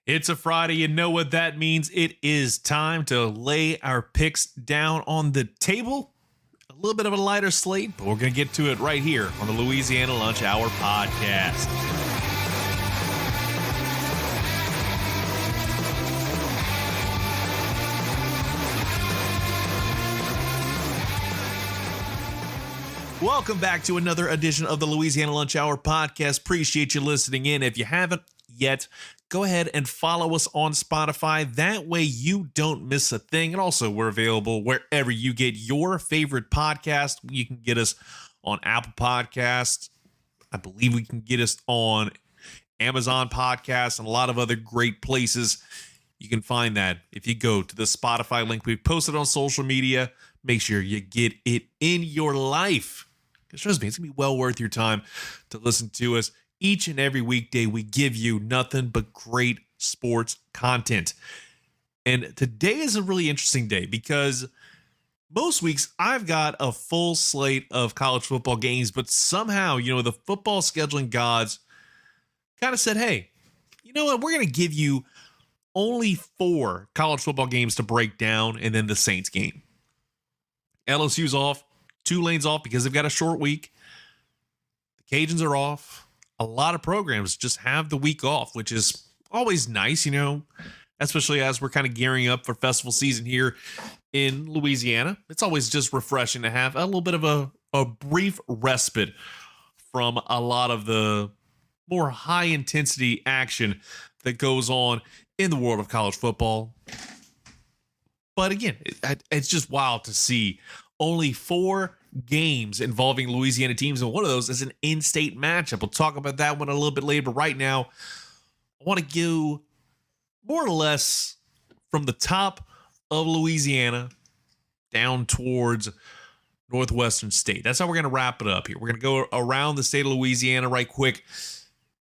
It's a Friday. You know what that means. It is time to lay our picks down on the table. A little bit of a lighter slate, but we're going to get to it right here on the Louisiana Lunch Hour podcast. Welcome back to another edition of the Louisiana Lunch Hour podcast. Appreciate you listening in. If you haven't yet, go ahead and follow us on Spotify. That way you don't miss a thing. And also, we're available wherever you get your favorite podcast. You can get us on Apple Podcasts. I believe we can get us on Amazon Podcasts and a lot of other great places. You can find that if you go to the Spotify link we posted on social media. Make sure you get it in your life. Because trust me, it's going to be well worth your time to listen to us. Each and every weekday, we give you nothing but great sports content. And today is a really interesting day because most weeks I've got a full slate of college football games, but somehow, the football scheduling gods kind of said, hey, you know what? We're going to give you only 4 college football games to break down and then the Saints game. LSU's off, Tulane's off because they've got a short week. The Cajuns are off. A lot of programs just have the week off, which is always nice, especially as we're kind of gearing up for festival season here in Louisiana. It's always just refreshing to have a little bit of a brief respite from a lot of the more high intensity action that goes on in the world of college football. But again, it's just wild to see only 4 games involving Louisiana teams, and one of those is an in-state matchup. We'll talk about that one a little bit later, but right now, I want to go more or less from the top of Louisiana down towards northwestern state. That's how we're going to wrap it up here. We're going to go around the state of Louisiana right quick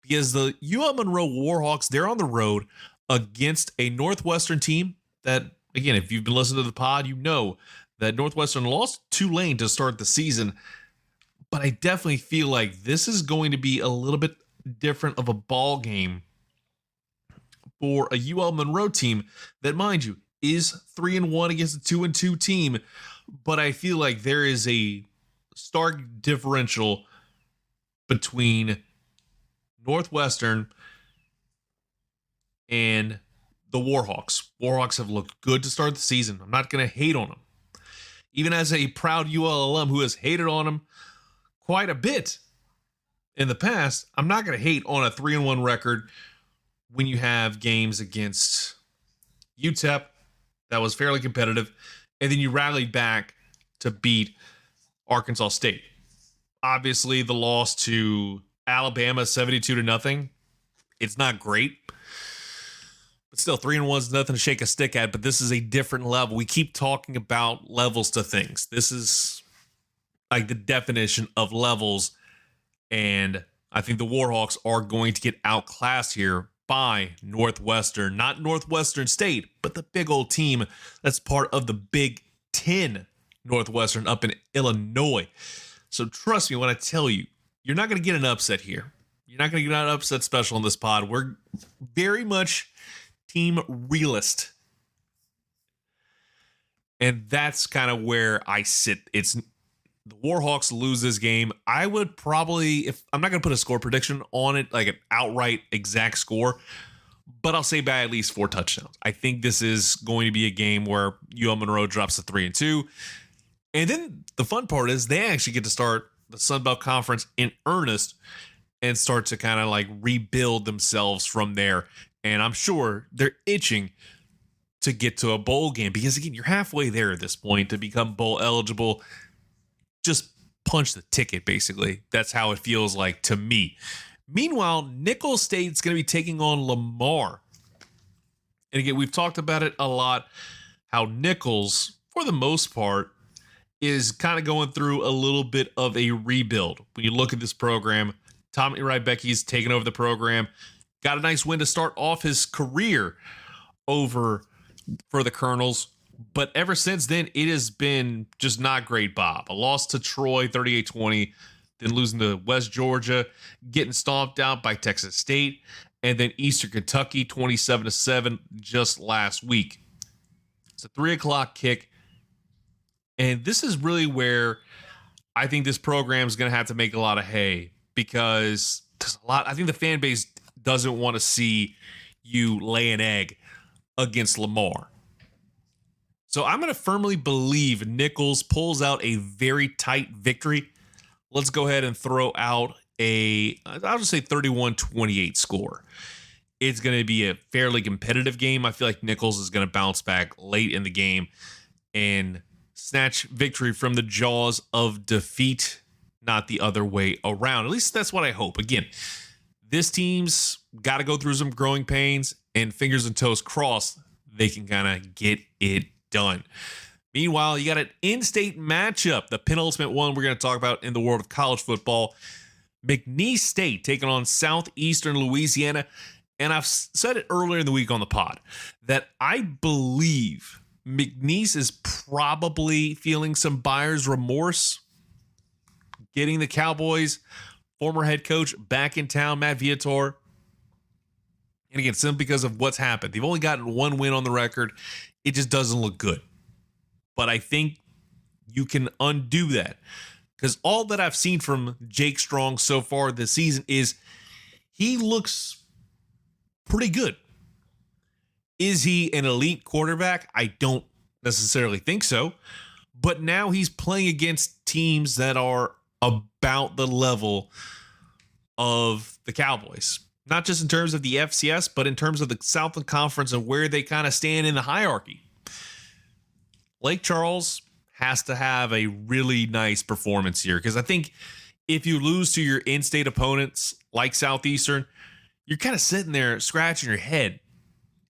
because the UL Monroe Warhawks, they're on the road against a Northwestern team that, again, if you've been listening to the pod, you know that Northwestern lost Tulane to start the season. But I definitely feel like this is going to be a little bit different of a ball game for a UL Monroe team that, mind you, is 3-1 against a 2-2 team. But I feel like there is a stark differential between Northwestern and the Warhawks. Warhawks have looked good to start the season. I'm not going to hate on them. Even as a proud UL alum who has hated on them quite a bit in the past, I'm not going to hate on a 3-1 record when you have games against UTEP that was fairly competitive, and then you rallied back to beat Arkansas State. Obviously, the loss to Alabama 72-0. It's not great. But still, 3-1 is nothing to shake a stick at, but this is a different level. We keep talking about levels to things. This is like the definition of levels, and I think the Warhawks are going to get outclassed here by Northwestern. Not Northwestern State, but the big old team that's part of the Big Ten, Northwestern up in Illinois. So trust me when I tell you, you're not going to get an upset here. You're not going to get an upset special in this pod. We're very much team realist. And that's kind of where I sit. It's the Warhawks lose this game. I would probably, if I'm not going to put a score prediction on it, like an outright exact score, but I'll say by at least 4 touchdowns. I think this is going to be a game where UL Monroe drops to 3-2. And then the fun part is they actually get to start the Sun Belt Conference in earnest and start to kind of like rebuild themselves from there. And I'm sure they're itching to get to a bowl game because, again, you're halfway there at this point to become bowl eligible. Just punch the ticket, basically. That's how it feels like to me. Meanwhile, Nicholls State's going to be taking on Lamar. And again, we've talked about it a lot, how Nicholls, for the most part, is kind of going through a little bit of a rebuild. When you look at this program, Tommy Rybecki's taken over the program. Got a nice win to start off his career over for the Colonels. But ever since then, it has been just not great, Bob. A loss to Troy, 38-20. Then losing to West Georgia. Getting stomped out by Texas State. and then Eastern Kentucky 27-7 just last week. It's a 3:00 kick. And this is really where I think this program is going to have to make a lot of hay, because there's a lot. I think the fan base doesn't want to see you lay an egg against Lamar. So I'm going to firmly believe Nichols pulls out a very tight victory. Let's go ahead and throw out I'll just say 31-28 score. It's going to be a fairly competitive game. I feel like Nichols is going to bounce back late in the game and snatch victory from the jaws of defeat, not the other way around. At least that's what I hope. Again, this team's got to go through some growing pains, and fingers and toes crossed, they can kind of get it done. Meanwhile, you got an in-state matchup, the penultimate one we're going to talk about in the world of college football. McNeese State taking on Southeastern Louisiana. And I've said it earlier in the week on the pod that I believe McNeese is probably feeling some buyer's remorse getting the Cowboys' former head coach back in town, Matt Viator. And again, simply because of what's happened. They've only gotten one win on the record. It just doesn't look good. But I think you can undo that, because all that I've seen from Jake Strong so far this season is he looks pretty good. Is he an elite quarterback? I don't necessarily think so. But now he's playing against teams that are about the level of the Cowboys. Not just in terms of the FCS, but in terms of the Southland Conference and where they kind of stand in the hierarchy. Lake Charles has to have a really nice performance here, because I think if you lose to your in-state opponents like Southeastern, you're kind of sitting there scratching your head,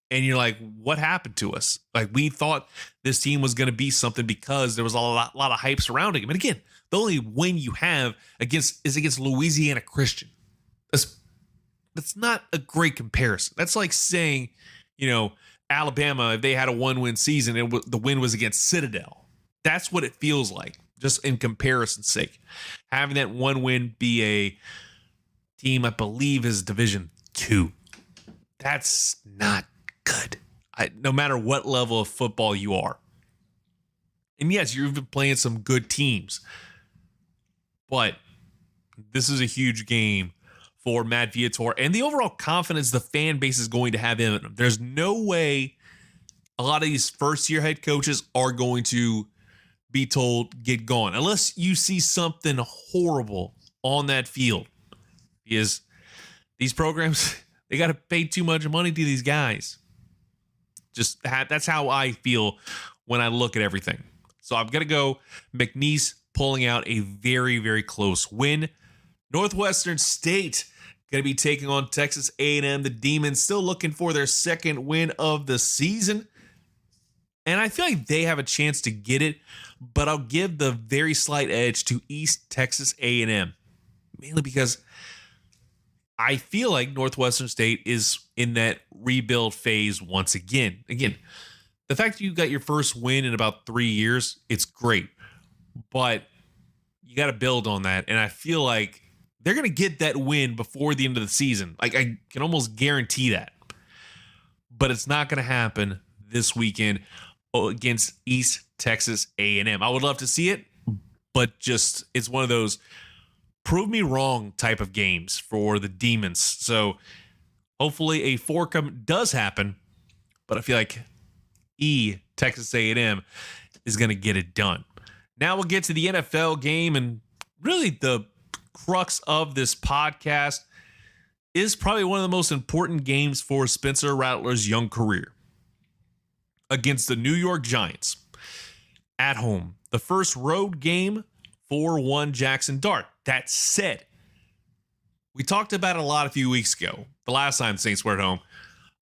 and you're like, what happened to us? Like, we thought this team was going to be something because there was a lot of hype surrounding him. And again, the only win you have is against Louisiana Christian. That's not a great comparison. That's like saying, Alabama, if they had a one-win season, the win was against Citadel. That's what it feels like, just in comparison's sake. Having that one win be a team, I believe, is Division II. That's not good. No matter what level of football you are. And yes, you've been playing some good teams, but this is a huge game for Matt Viator and the overall confidence the fan base is going to have in him. There's no way a lot of these first-year head coaches are going to be told, get going, unless you see something horrible on that field. Because these programs, they got to pay too much money to these guys. That's how I feel when I look at everything. So I'm going to go McNeese pulling out a very, very close win. Northwestern State going to be taking on Texas A&M. The Demons still looking for their second win of the season. And I feel like they have a chance to get it, but I'll give the very slight edge to East Texas A&M. Mainly because I feel like Northwestern State is in that rebuild phase once again. Again, the fact that you got your first win in about 3 years, it's great. But you got to build on that. And I feel like they're going to get that win before the end of the season. Like, I can almost guarantee that. But it's not going to happen this weekend against East Texas A&M. I would love to see it, but just it's one of those prove me wrong type of games for the Demons. So hopefully a four-come does happen, but I feel like Texas A&M is going to get it done. Now we'll get to the NFL game, and really the crux of this podcast is probably one of the most important games for Spencer Rattler's young career. Against the New York Giants at home. The first road game for one Jackson Dart. That said, we talked about it a lot a few weeks ago, the last time the Saints were at home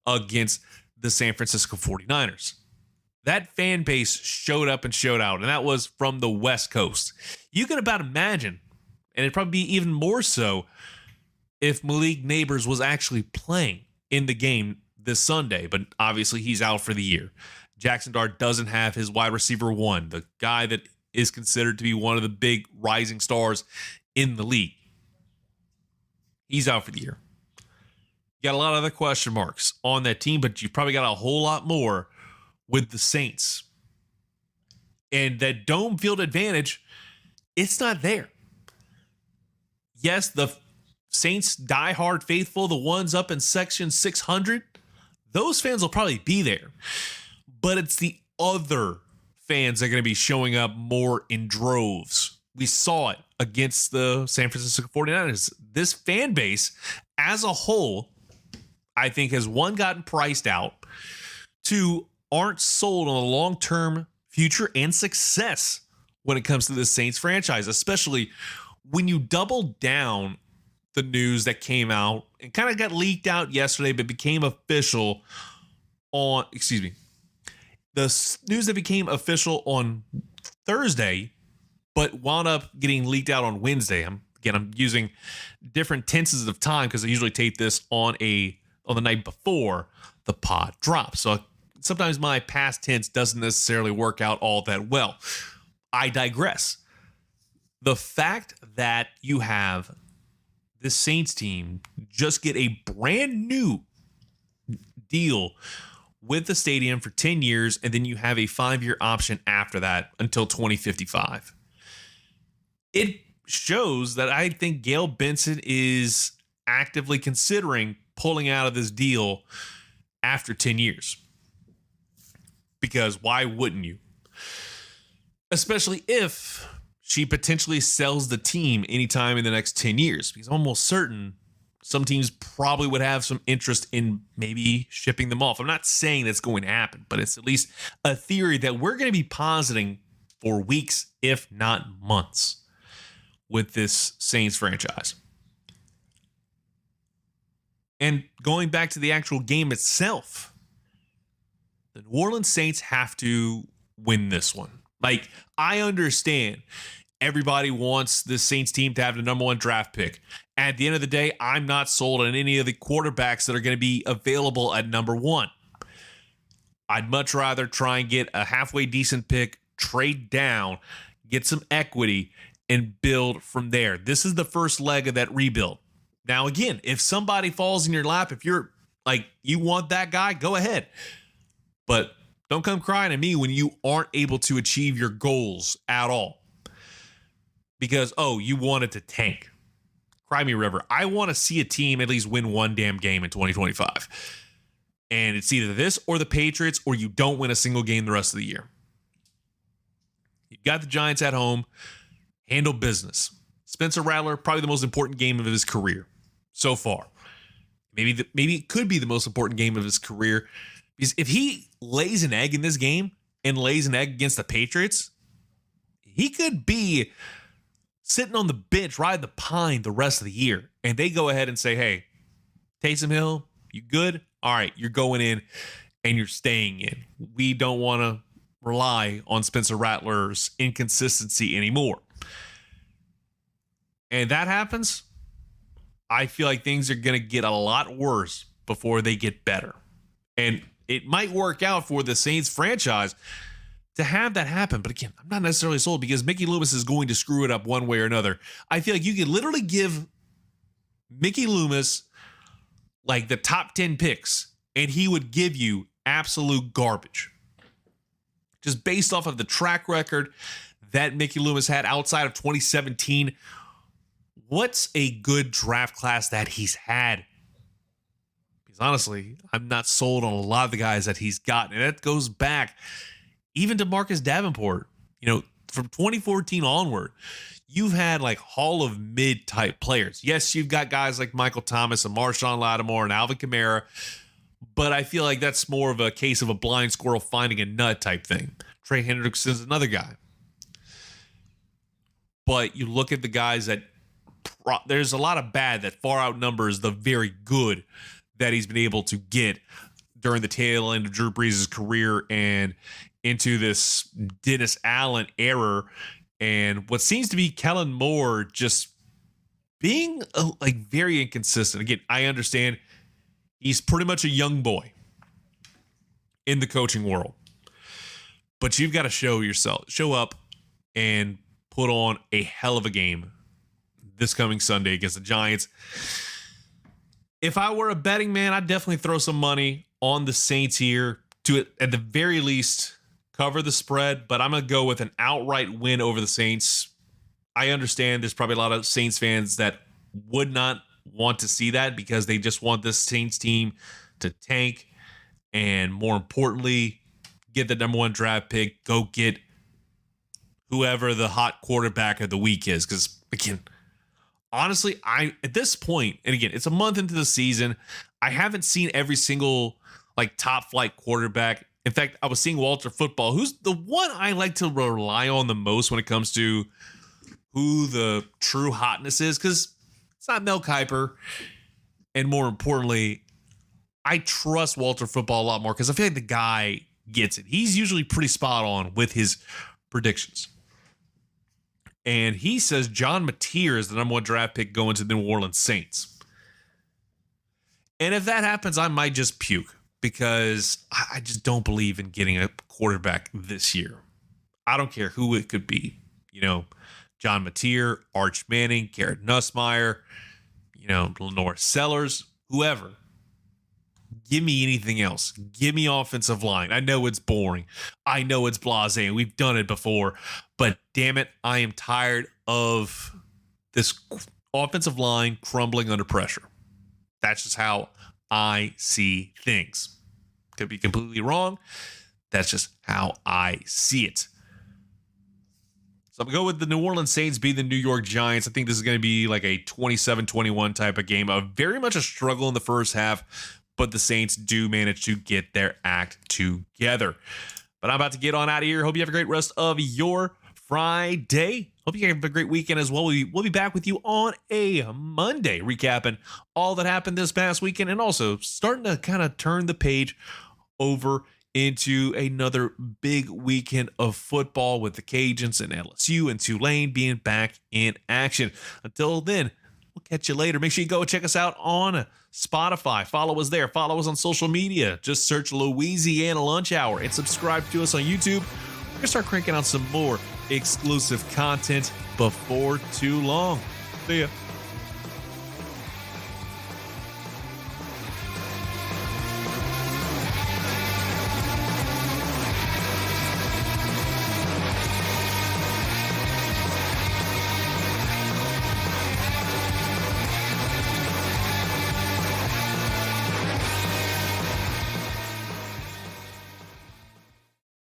against the San Francisco 49ers. That fan base showed up and showed out, and that was from the West Coast. You can about imagine, and it'd probably be even more so if Malik Neighbors was actually playing in the game this Sunday, but obviously he's out for the year. Jackson Dart doesn't have his wide receiver one, the guy that is considered to be one of the big rising stars in the league. He's out for the year. You got a lot of other question marks on that team, but you probably got a whole lot more with the Saints. And that dome field advantage, it's not there. Yes, the Saints diehard faithful, the ones up in section 600, those fans will probably be there. But it's the other fans that are going to be showing up more in droves. We saw it against the San Francisco 49ers. This fan base as a whole, I think, has one, gotten priced out, two, aren't sold on the long-term future and success when it comes to the Saints franchise, especially when you double down the news that came out and kind of got leaked out yesterday, but became official on, the news that became official on Thursday, but wound up getting leaked out on Wednesday. I'm using different tenses of time because I usually tape this on the night before the pod drops. So sometimes my past tense doesn't necessarily work out all that well. I digress. The fact that you have this Saints team just get a brand new deal with the stadium for 10 years, and then you have a 5-year option after that until 2055. It shows that I think Gail Benson is actively considering pulling out of this deal after 10 years. Because why wouldn't you? Especially if she potentially sells the team anytime in the next 10 years. Because I'm almost certain some teams probably would have some interest in maybe shipping them off. I'm not saying that's going to happen, but it's at least a theory that we're going to be positing for weeks, if not months, with this Saints franchise. And going back to the actual game itself, the New Orleans Saints have to win this one. Like, I understand everybody wants the Saints team to have the number 1 draft pick. At the end of the day, I'm not sold on any of the quarterbacks that are going to be available at number 1. I'd much rather try and get a halfway decent pick, trade down, get some equity, and build from there. This is the first leg of that rebuild. Now, again, if somebody falls in your lap, if you're like, you want that guy, go ahead. But don't come crying at me when you aren't able to achieve your goals at all. Because, you wanted to tank. Cry me a river. I want to see a team at least win one damn game in 2025. And it's either this or the Patriots, or you don't win a single game the rest of the year. You've got the Giants at home. Handle business. Spencer Rattler, probably the most important game of his career so far. Maybe it could be the most important game of his career. Because if he lays an egg in this game and lays an egg against the Patriots, he could be sitting on the bench riding the pine the rest of the year. And they go ahead and say, hey, Taysom Hill, you good? All right, you're going in and you're staying in. We don't want to rely on Spencer Rattler's inconsistency anymore. And that happens, I feel like things are going to get a lot worse before they get better. And it might work out for the Saints franchise to have that happen. But again, I'm not necessarily sold because Mickey Loomis is going to screw it up one way or another. I feel like you could literally give Mickey Loomis like the top 10 picks and he would give you absolute garbage. Just based off of the track record that Mickey Loomis had outside of 2017. What's a good draft class that he's had? Because honestly, I'm not sold on a lot of the guys that he's gotten. And that goes back even to Marcus Davenport. From 2014 onward, you've had like Hall of Mid type players. Yes, you've got guys like Michael Thomas and Marshawn Lattimore and Alvin Kamara. But I feel like that's more of a case of a blind squirrel finding a nut type thing. Trey Hendrickson's another guy. But you look at the guys that there's a lot of bad that far outnumbers the very good that he's been able to get during the tail end of Drew Brees' career and into this Dennis Allen era, and what seems to be Kellen Moore just being very inconsistent. Again, I understand he's pretty much a young boy in the coaching world, but you've got to show up and put on a hell of a game this coming Sunday against the Giants. If I were a betting man, I'd definitely throw some money on the Saints here to, at the very least, cover the spread. But I'm going to go with an outright win over the Saints. I understand there's probably a lot of Saints fans that would not want to see that because they just want this Saints team to tank and, more importantly, get the number 1 draft pick, go get whoever the hot quarterback of the week is. Because, again, honestly, at this point, and again, it's a month into the season, I haven't seen every single top flight quarterback. In fact, I was seeing Walter Football, who's the one I like to rely on the most when it comes to who the true hotness is, because it's not Mel Kiper. And more importantly, I trust Walter Football a lot more because I feel like the guy gets it. He's usually pretty spot on with his predictions. And he says John Mateer is the number 1 draft pick going to the New Orleans Saints. And if that happens, I might just puke because I just don't believe in getting a quarterback this year. I don't care who it could be. John Mateer, Arch Manning, Garrett Nussmeier, Lenore Sellers, whoever. Give me anything else. Give me offensive line. I know it's boring. I know it's blasé. We've done it before. But damn it, I am tired of this offensive line crumbling under pressure. That's just how I see things. Could be completely wrong. That's just how I see it. So I'm going to go with the New Orleans Saints beating the New York Giants. I think this is going to be like a 27-21 type of game. Very much a struggle in the first half, but the Saints do manage to get their act together. But I'm about to get on out of here. Hope you have a great rest of your Friday. Hope you have a great weekend as well. We'll be back with you on a Monday, recapping all that happened this past weekend and also starting to kind of turn the page over into another big weekend of football with the Cajuns and LSU and Tulane being back in action. Until then, we'll catch you later. Make sure you go check us out on Spotify. Follow us there. Follow us on social media. Just search Louisiana Lunch Hour and subscribe to us on YouTube. We're going to start cranking out some more exclusive content before too long. See ya.